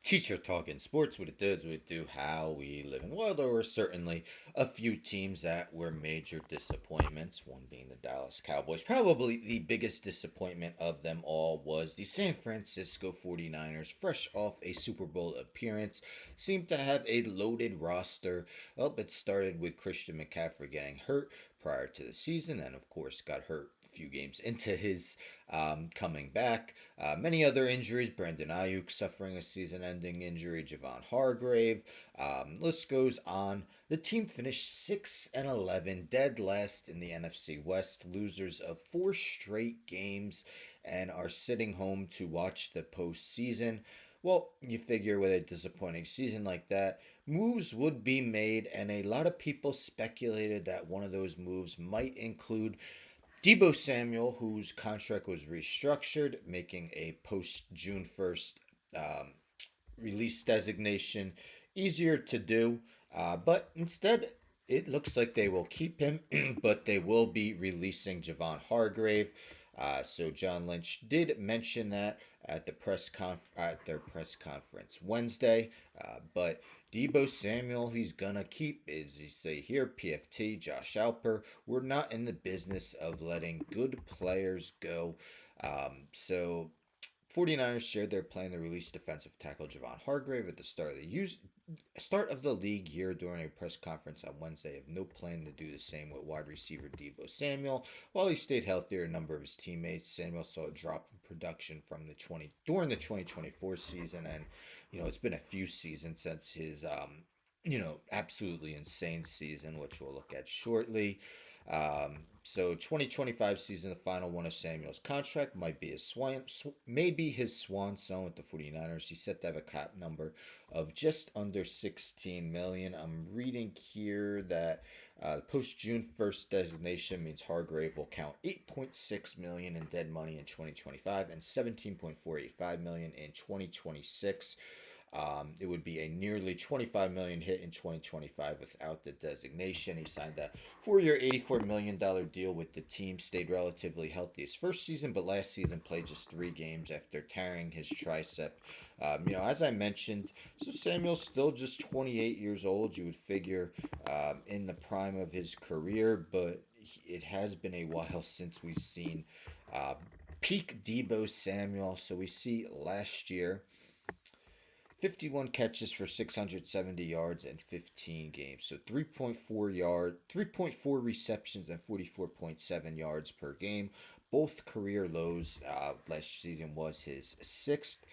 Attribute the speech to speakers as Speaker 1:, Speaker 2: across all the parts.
Speaker 1: Teacher talking sports, what it does, what it do, how we live in the world. There were certainly a few teams that were major disappointments, one being the Dallas Cowboys. Probably the biggest disappointment of them all was the San Francisco 49ers, fresh off a Super Bowl appearance, seemed to have a loaded roster. Well, it started with Christian McCaffrey getting hurt prior to the season, and of course got hurt a few games into his coming back. Many other injuries. Brandon Ayuk suffering a season-ending injury. Javon Hargrave. List goes on. The team finished 6-11, dead last in the NFC West, losers of four straight games, and are sitting home to watch the postseason. Well, you figure with a disappointing season like that, moves would be made, and a lot of people speculated that one of those moves might include Deebo Samuel, whose contract was restructured, making a post June 1st um, release designation easier to do. But instead, it looks like they will keep him, but they will be releasing Javon Hargrave. So John Lynch did mention that at their press conference Wednesday. But Deebo Samuel, he's gonna keep, as you say here, PFT, Josh Alper. We're not in the business of letting good players go. So 49ers shared their plan to release defensive tackle Javon Hargrave at the start of the league year during a press conference on Wednesday. Have no plan to do the same with wide receiver Deebo Samuel. While he stayed healthier, a number of his teammates, Samuel saw a drop in production from during the 2024 season, and it's been a few seasons since his absolutely insane season, which we'll look at shortly. So 2025 season, the final one of Samuel's contract might be maybe his swan song with the 49ers. He's set to have a cap number of just under 16 million. I'm reading here that post June 1st designation means Hargrave will count 8.6 million in dead money in 2025 and 17.485 million in 2026. It would be a nearly 25 million hit in 2025 without the designation. He signed a 4-year, $84 million deal with the team. Stayed relatively healthy his first season, but last season played just 3 games after tearing his tricep. As I mentioned, so Samuel's still just 28 years old. You would figure in the prime of his career, but it has been a while since we've seen peak Deebo Samuel. So we see last year 51 catches for 670 yards in 15 games. So 3.4 receptions and 44.7 yards per game. Both career lows. Last season was his sixth.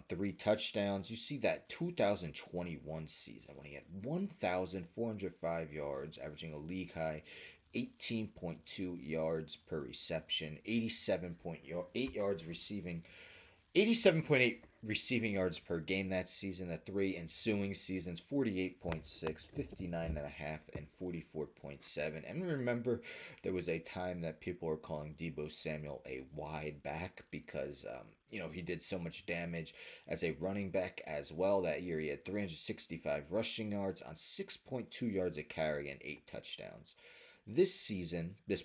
Speaker 1: 3 touchdowns. You see that 2021 season when he had 1,405 yards, averaging a league high 18.2 yards per reception, 87.8 yards receiving 87.8 receiving yards per game that season. The 3 ensuing seasons, 48.6, 59.5, and 44.7. And remember, there was a time that people were calling Deebo Samuel a wide back because, he did so much damage as a running back as well. That year, he had 365 rushing yards on 6.2 yards a carry and 8 touchdowns. This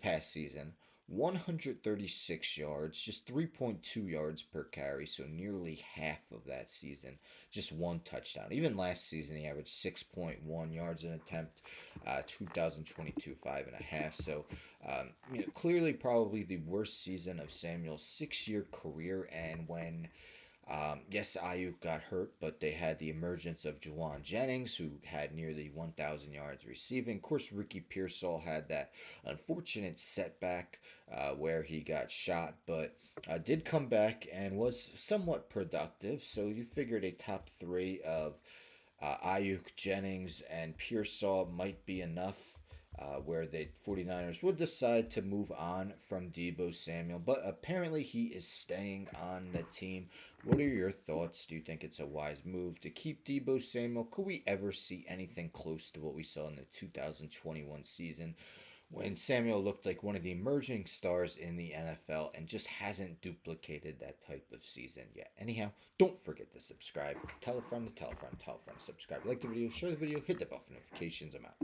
Speaker 1: past season, 136 yards, just 3.2 yards per carry, so nearly half of that season, just 1 touchdown. Even last season, he averaged 6.1 yards an attempt, 2022, 5.5. So, clearly probably the worst season of Samuel's 6-year career. And when yes, Ayuk got hurt, but they had the emergence of Juwan Jennings, who had nearly 1,000 yards receiving. Of course, Ricky Pearsall had that unfortunate setback where he got shot, but did come back and was somewhat productive. So you figured a top 3 of Ayuk, Jennings, and Pearsall might be enough. Where the 49ers would decide to move on from Deebo Samuel, but apparently he is staying on the team. What are your thoughts? Do you think it's a wise move to keep Deebo Samuel? Could we ever see anything close to what we saw in the 2021 season when Samuel looked like one of the emerging stars in the NFL and just hasn't duplicated that type of season yet? Anyhow, don't forget to subscribe. Tell a friend to tell a friend, tell a friend, subscribe. Like the video, share the video, hit the bell for notifications. I'm out.